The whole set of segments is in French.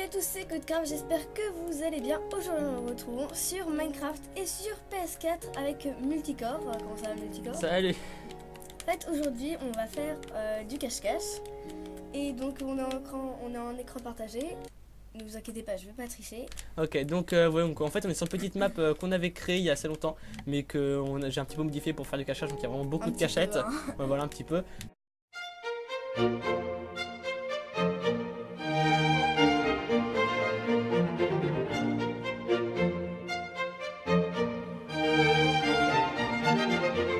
à tous, c'est Codecraft, j'espère que vous allez bien. Aujourd'hui nous nous retrouvons sur Minecraft et sur PS4 avec Multicore. Comment ça va Multicore? Salut. En fait aujourd'hui on va faire du cache-cache. Et donc on est en écran partagé. Ne vous inquiétez pas, je vais pas tricher. Ok, donc, ouais, donc en fait on est sur une petite map qu'on avait créée il y a assez longtemps, mais que j'ai un petit peu modifié pour faire du cachage, donc il y a vraiment beaucoup de cachettes. Peu, hein. Ouais, voilà un petit peu.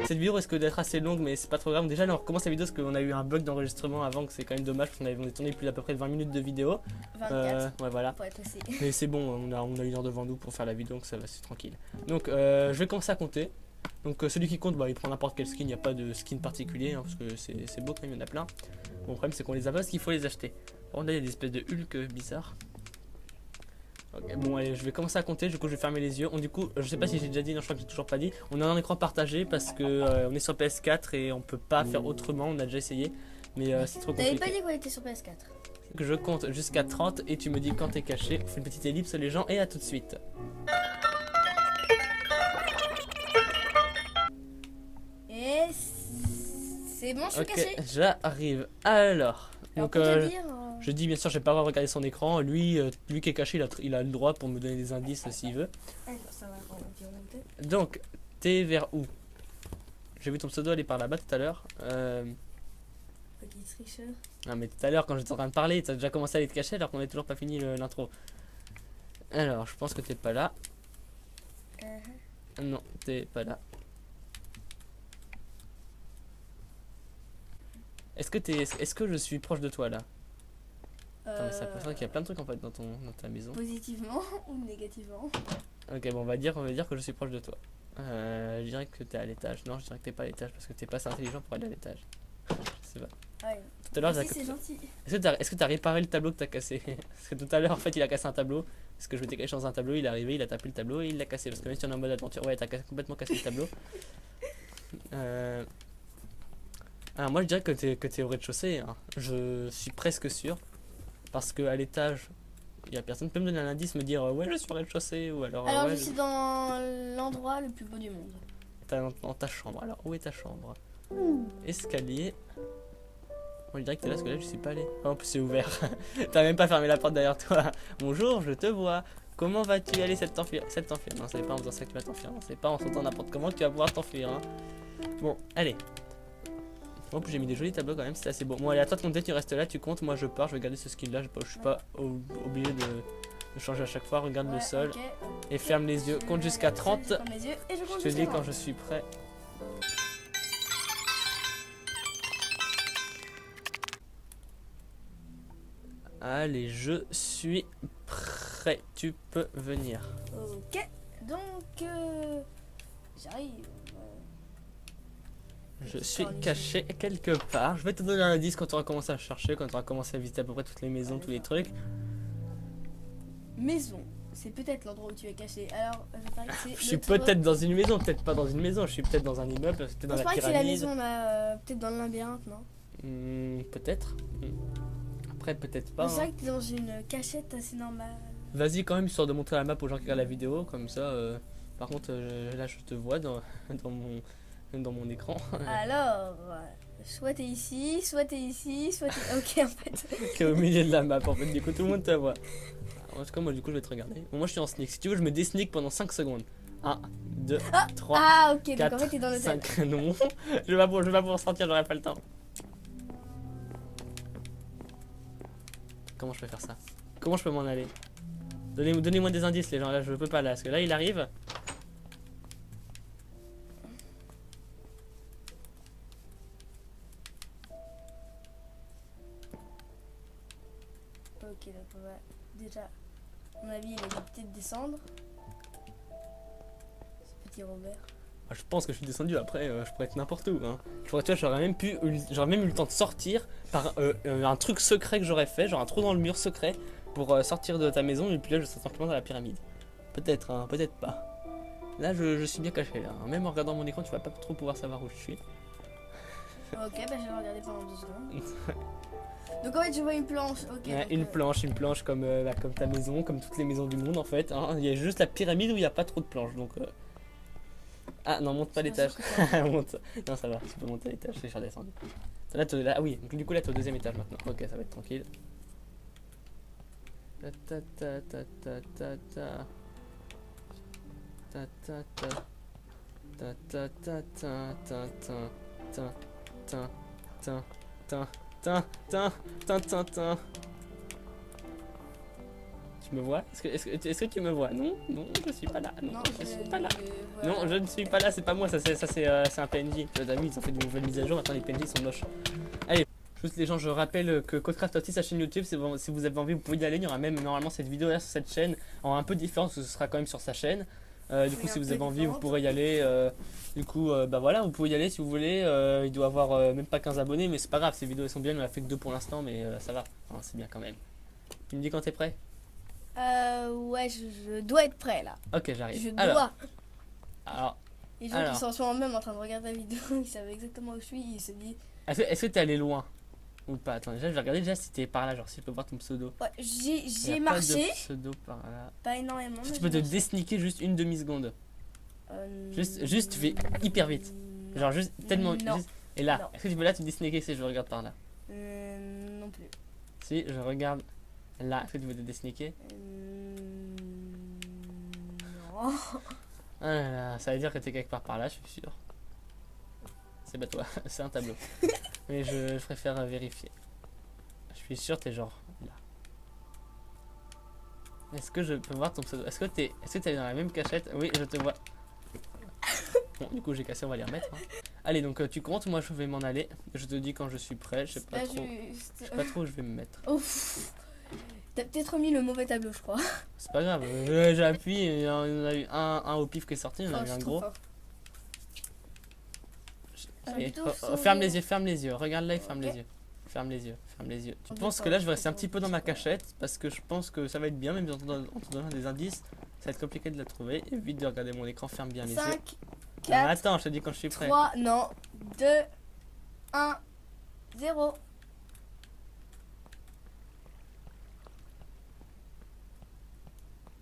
Cette vidéo risque d'être assez longue, mais c'est pas trop grave. Déjà là on recommence la vidéo parce qu'on a eu un bug d'enregistrement avant, que c'est quand même dommage parce qu'on a tourné plus d'à peu près 20 minutes de vidéo. 24 ouais voilà. pour être précis. Mais c'est bon, on a une heure devant nous pour faire la vidéo, donc ça va, c'est tranquille. Donc je vais commencer à compter. Donc celui qui compte, bah, il prend n'importe quel skin, il n'y a pas de skin particulier, hein, parce que c'est beau quand même, il y en a plein. Bon, le problème c'est qu'on les a pas parce qu'il faut les acheter. Par contre là il y a des espèces de Hulk bizarres. Ok, bon allez, je vais commencer à compter, du coup je vais fermer les yeux. Du coup, je sais pas si j'ai déjà dit, non je crois que j'ai toujours pas dit. On a un écran partagé parce que on est sur PS4 et on peut pas faire autrement, on a déjà essayé. Mais c'est trop T'avais compliqué. pas dit qu'on était sur PS4? Que je compte jusqu'à 30 et tu me dis quand t'es caché. On fait une petite ellipse les gens et à tout de suite. Et c'est bon, je suis caché. J'arrive. Alors, donc pour te dire, je dis bien sûr, je vais pas avoir regardé son écran. Lui qui est caché, il a le droit pour me donner des indices s'il veut. ça va, on va remonter. Donc, t'es vers où? J'ai vu ton pseudo aller par là-bas tout à l'heure. Petit tricheur. Non mais tout à l'heure quand j'étais en train de parler, t'as déjà commencé à aller te cacher alors qu'on n'a toujours pas fini l'intro. Alors, je pense que t'es pas là. Non, t'es pas là. Est-ce que je suis proche de toi là? Attends, mais ça peut qu'il y a plein de trucs en fait dans ta maison. Positivement ou négativement? Ok, bon, on va dire que je suis proche de toi. Je dirais que t'es à l'étage. Non, je dirais que t'es pas à l'étage parce que t'es pas assez intelligent pour aller à l'étage. Je sais pas. Ouais. Tout à l'heure, C'est gentil. est-ce que t'as réparé le tableau que t'as cassé? Parce que tout à l'heure, en fait, il a cassé un tableau. Parce que je m'étais caché dans un tableau, il est arrivé, il a tapé le tableau et il l'a cassé. Parce que même si on est en mode aventure, ouais, t'as complètement cassé le tableau. Alors, moi, je dirais que t'es au rez-de-chaussée. Hein. Je suis presque sûr. Parce que à l'étage, il y a personne. Peut me donner un indice, me dire ouais, je suis au rez-de-chaussée. Ou alors, Alors, ouais, je suis dans l'endroit le plus beau du monde. T'es dans ta chambre. Alors, où est ta chambre? Escalier. Moi je dirais que t'es là parce que là je suis pas allé. Oh, en plus c'est ouvert. T'as même pas fermé la porte derrière toi. Bonjour, je te vois. Comment vas-tu aller t'enfuir? Non, c'est pas en faisant ça que tu vas t'enfuir. Non, c'est pas en sautant n'importe comment que tu vas pouvoir t'enfuir. Hein. Bon, allez. En plus j'ai mis des jolis tableaux quand même, c'est assez beau. Bon allez, à toi de compter, tu restes là, tu comptes. Moi je pars, je vais garder ce skin là. Je suis pas obligé de changer à chaque fois. Regarde le sol. Okay. Et ferme les yeux. Compte jusqu'à 30. Je te dis quand je suis prêt. Allez, je suis prêt. Tu peux venir. Ok, donc j'arrive. Je suis caché quelque part. Je vais te donner un indice quand on va commencer à chercher, quand on va commencer à visiter à peu près toutes les maisons, tous les trucs. Maison, c'est peut-être l'endroit où tu es caché. Alors, je parie que c'est. Je suis peut-être dans une maison, peut-être pas dans une maison. Je suis peut-être dans un immeuble, peut-être dans la pyramide. Je parie que c'est la maison là, peut-être dans le labyrinthe, non? Peut-être. Après, peut-être pas. C'est vrai que t'es dans une cachette assez normale. Vas-y quand même, histoire de montrer la map aux gens qui regardent la vidéo, comme ça. Par contre, là, je te vois dans mon écran. Alors, soit t'es ici, soit t'es ici, soit t'es. Ok, en fait. T'es au milieu de la map, en fait. Du coup, tout le monde te voit. En tout cas, moi, du coup, je vais te regarder. Bon, moi, je suis en sneak. Si tu veux, je me désneak pendant 5 secondes. 1, 2, 3. Ah, ok, 4, donc en fait, t'es dans le 5. Non, je vais pas pouvoir sortir, j'aurai pas le temps. Comment je peux faire ça? Comment je peux m'en aller? Donnez-moi des indices, les gens. Là, je peux pas là. Parce que là, il arrive. Ok, donc on va déjà. À mon avis, il va peut-être descendre. Ce petit Robert. Je pense que je suis descendu après, je pourrais être n'importe où. Hein. Tu vois, j'aurais même eu le temps de sortir par un truc secret que j'aurais fait, genre un trou dans le mur secret pour sortir de ta maison et puis là je serais simplement dans la pyramide. Peut-être, hein, peut-être pas. Là je suis bien caché là. Hein. Même en regardant mon écran, tu vas pas trop pouvoir savoir où je suis. Ok, bah je vais regarder pendant 2 secondes. Donc en fait, je vois une planche. Ok. Ouais, donc, une planche comme, comme ta maison, comme toutes les maisons du monde en fait. Hein. Il y a juste la pyramide où il n'y a pas trop de planches. Donc, Ah non, monte pas C'est l'étage. sûr que ça Monte. Non, ça va, tu peux monter à l'étage, je suis redescendu. Là, ah oui, donc, du coup là t'es au 2e étage maintenant. Ok, ça va être tranquille. Ta ta ta ta ta ta ta. Ta ta ta. Ta ta ta ta ta ta ta ta ta ta ta ta ta ta. Tu me vois? Est-ce que tu me vois? Non, non, je suis pas là. Non, je suis pas là. voilà. Non, je ne suis pas là, c'est pas moi, ça c'est un PNJ. Tu vois, ils ont fait de nouvelles mises à jour, maintenant les PNJ sont moches. Allez, juste les gens, je rappelle que Codecraft a aussi sa chaîne YouTube, si vous avez envie, vous pouvez y aller. Il y aura même normalement cette vidéo là sur cette chaîne, en un peu différente, parce que ce sera quand même sur sa chaîne. Du coup, si vous avez envie, vous pourrez y aller. Du coup, bah voilà, vous pouvez y aller si vous voulez. Il doit avoir même pas 15 abonnés, mais c'est pas grave, ces vidéos elles sont bien, il en a fait que 2 pour l'instant, mais ça va, enfin, c'est bien quand même. Tu me dis quand t'es prêt? Ouais, je dois être prêt là. Ok, j'arrive. Je dois. Alors, Les gens qui sont en ce moment même en train de regarder la vidéo, ils savent exactement où je suis, ils se disent. est-ce que t'es allé loin ou pas? Attends, déjà je vais regarder déjà si t'es par là, genre si je peux voir ton pseudo. Ouais, j'ai Il y a marché. Pas de pseudo par là. Pas énormément. Si mais tu peux te j'ai marché. désneaker juste une demi-seconde. Juste tu fais hyper vite. Non. Genre juste tellement Non. juste- Et là, Non. est-ce que tu peux là te désneaker si je regarde par là? Non plus. Si je regarde là, est-ce que tu peux te désneaker? Non. Ah là là, ça veut dire que t'es quelque part par là, je suis sûr. C'est pas toi, c'est un tableau. Mais je préfère vérifier. Je suis sûr t'es genre là. Est-ce que je peux voir ton pseudo? Est-ce que t'es dans la même cachette? Oui, je te vois. Bon, du coup j'ai cassé, on va les remettre. Hein. Allez, donc tu comptes, moi je vais m'en aller. Je te dis quand je suis prêt, je sais pas trop. Je sais pas trop où je vais me mettre. Ouf. T'as peut-être remis le mauvais tableau, je crois. C'est pas grave, j'ai appuyé, il y en a eu un au pif qui est sorti, il y en a eu un gros. Allez, ferme les yeux, regarde là et ferme les yeux. Ferme les yeux, ferme les yeux. Tu penses que là je vais rester un petit peu dans ma cachette parce que je pense que ça va être bien, même en te donnant des indices, ça va être compliqué de la trouver. Évite de regarder mon écran, ferme bien les yeux. 5, Ah, 4, attends, je te dis quand je suis prêt. 3, non, 2, 1, 0.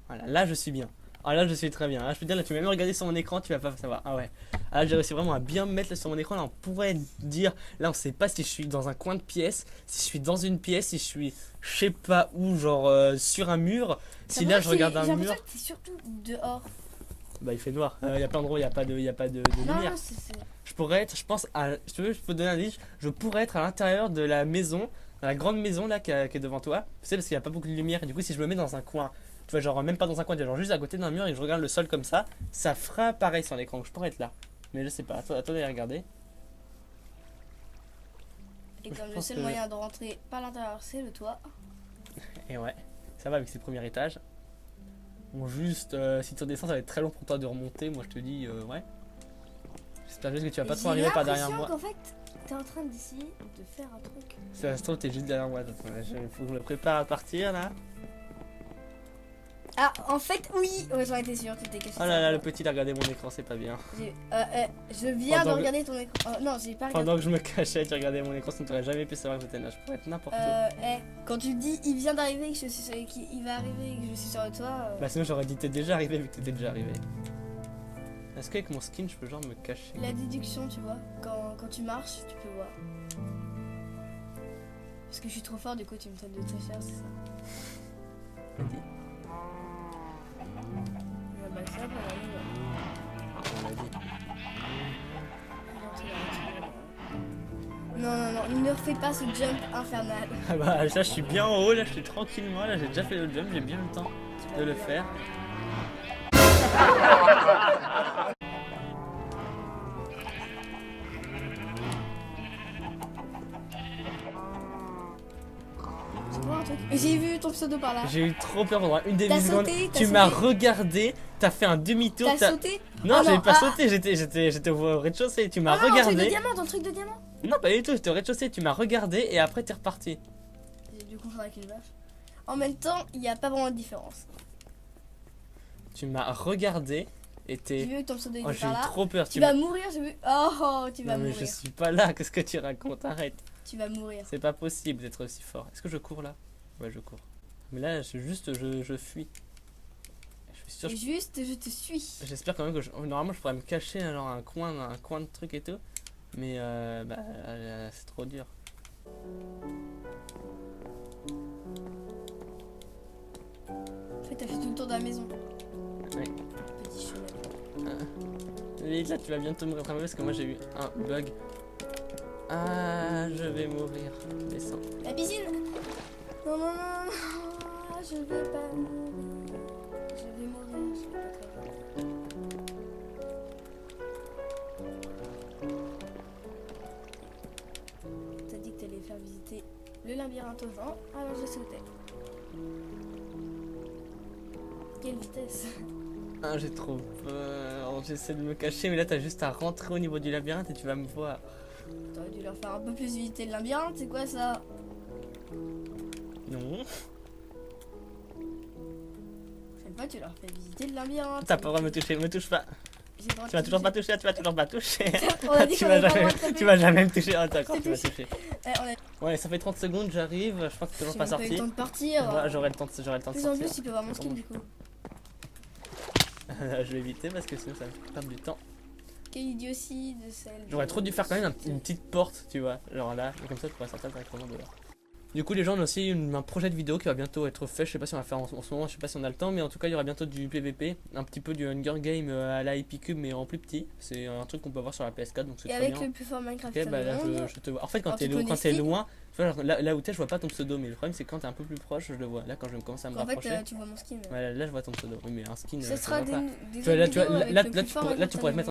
Voilà, là je suis bien. Ah là je suis très bien. Là je peux dire, là tu vas même regarder sur mon écran, tu vas pas savoir. Ah ouais. Ah, là j'ai réussi vraiment à bien me mettre là, sur mon écran. Là on pourrait dire, là on sait pas si je suis dans un coin de pièce, si je suis dans une pièce, si je suis je sais pas où, genre sur un mur. Si là je regarde un mur. J'ai l'impression que t'es surtout dehors. Bah il fait noir. Il y a plein d'endroits où il n'y a pas de lumière. Non, Je pourrais être, je pense, je peux te donner un indice, je pourrais être à l'intérieur de la maison, dans la grande maison là qui est devant toi. Tu sais, parce qu'il n'y a pas beaucoup de lumière. Et du coup si je me mets dans un coin, tu vois, genre même pas dans un coin, genre juste à côté d'un mur et que je regarde le sol comme ça fera pareil sur l'écran. Je pourrais être là. Mais je sais pas, à toi d'aller regarder. Et comme le seul moyen de rentrer par l'intérieur, c'est le toit. Et ouais, ça va avec ces premiers étages. Bon, juste, si tu redescends, ça va être très long pour toi de remonter. Moi, je te dis, ouais. J'espère juste que tu vas pas trop arriver par derrière moi. En fait, t'es en train d'essayer de faire un truc. Ça se trouve, t'es juste derrière moi. Attends, faut que je me prépare à partir là. Ah, en fait, oui. Ouais, j'en étais sûre, tu t'es caché. Oh là là, le petit, il a regardé mon écran, c'est pas bien. Je viens de regarder ton écran. Non, j'ai pas regardé. Pendant que je me cachais, tu regardais mon écran, ça ne t'aurait jamais pu savoir que j'étais là. Je pourrais être n'importe où. Quand tu dis il vient d'arriver, qu'il va arriver et que je suis sur le toit. Bah, sinon, j'aurais dit t'es déjà arrivé vu que t'étais déjà arrivé. Est-ce qu'avec mon skin, je peux genre me cacher? La déduction, tu vois, quand tu marches, tu peux voir. Parce que je suis trop fort, du coup, tu me traites de très cher, c'est ça. Vas-y. Bah, ça, On l'a dit. Non, ne refais pas ce jump infernal. Ah bah, là, je suis bien en haut, là, je suis tranquillement. Là, j'ai déjà fait le jump, j'ai bien le temps de le faire. J'ai vu ton pseudo par là. J'ai eu trop peur pendant une demi-seconde. Sauté, Tu m'as regardé, t'as fait un demi-tour. T'as sauté? Non, j'ai pas sauté, j'étais au rez-de-chaussée. Tu m'as regardé. Dans le truc de diamant. Non, pas du tout, j'étais au rez-de-chaussée. Tu m'as regardé et après t'es reparti. J'ai dû confondre avec une vache. En même temps, il n'y a pas vraiment de différence. Tu m'as regardé Et J'ai t'es... vu que ton pseudo Oh, était j'ai par eu là. trop peur. Tu vas mourir, j'ai vu. Oh, tu vas Non mais mourir. je suis pas là, qu'est-ce que tu racontes? Arrête. Tu vas mourir. C'est pas possible d'être aussi fort. Est-ce que je cours là? Ouais, je cours. Mais là, je fuis. Je suis sûr. Et juste, je te suis. J'espère quand même que normalement je pourrais me cacher genre un coin de truc et tout. Mais c'est trop dur. En fait, t'as fait tout le tour de la maison. Oui. Petit cheval. Vite là, tu vas bientôt mourir parce que moi j'ai eu un bug. Ah, je vais mourir. Descends. La piscine. Non, non, non, non. Je vais pas mourir. Je vais mourir. Je vais pas très bien. T'as dit que t'allais faire visiter le labyrinthe aux gens, alors j'ai sauté. Quelle vitesse! Ah, j'ai trop peur. J'essaie de me cacher, mais là t'as juste à rentrer au niveau du labyrinthe et tu vas me voir. T'aurais dû leur faire un peu plus visiter le labyrinthe, c'est quoi ça? Non. Chaque fois tu leur fais visiter le labyrinthe. T'as pas le droit de me toucher, me touche pas. J'ai le droit de Tu vas te toujours pas toucher. toucher, tu vas toujours pas toucher. On a dit Tu qu'on vas avait pas le jamais, droit de taper. tu vas jamais me toucher. Oh, d'accord, Je tu vas t'ai toucher. on a... Ouais, ça fait 30 secondes, j'arrive. Je pense que t'es toujours pas J'ai même eu le sorti. temps de partir. Ouais, j'aurai le temps de Plus sortir. en plus, tu peux voir mon skin du coup. Je vais éviter parce que sinon ça va me faire perdre du temps. Quelle idiotie de celle. J'aurais trop dû faire quand même une petite porte, tu vois. Genre là, et comme ça tu pourrais sortir directement dehors. Du coup, les gens, on a aussi un projet de vidéo qui va bientôt être fait. Je sais pas si on va faire en ce moment, je sais pas si on a le temps, mais en tout cas, il y aura bientôt du PVP, un petit peu du Hunger Game à la Epic Cube, mais en plus petit. C'est un truc qu'on peut voir sur la PS4, donc c'est Et très avec bien. le plus fort Minecraft. Ok, bah là, je te vois. En fait, quand Alors, t'es tu connais Steve loin, tu vois, genre, là où t'es, je vois pas ton pseudo, mais le problème, c'est que quand t'es un peu plus proche, je le vois. Là, quand je commence à me En rapprocher, fait, tu vois mon skin. ouais, là, je vois ton pseudo. Oui, mais un skin, Ce je sera vois pas. des Tu vois, là, vidéos avec le plus tu fort pourrais te Minecraft mettre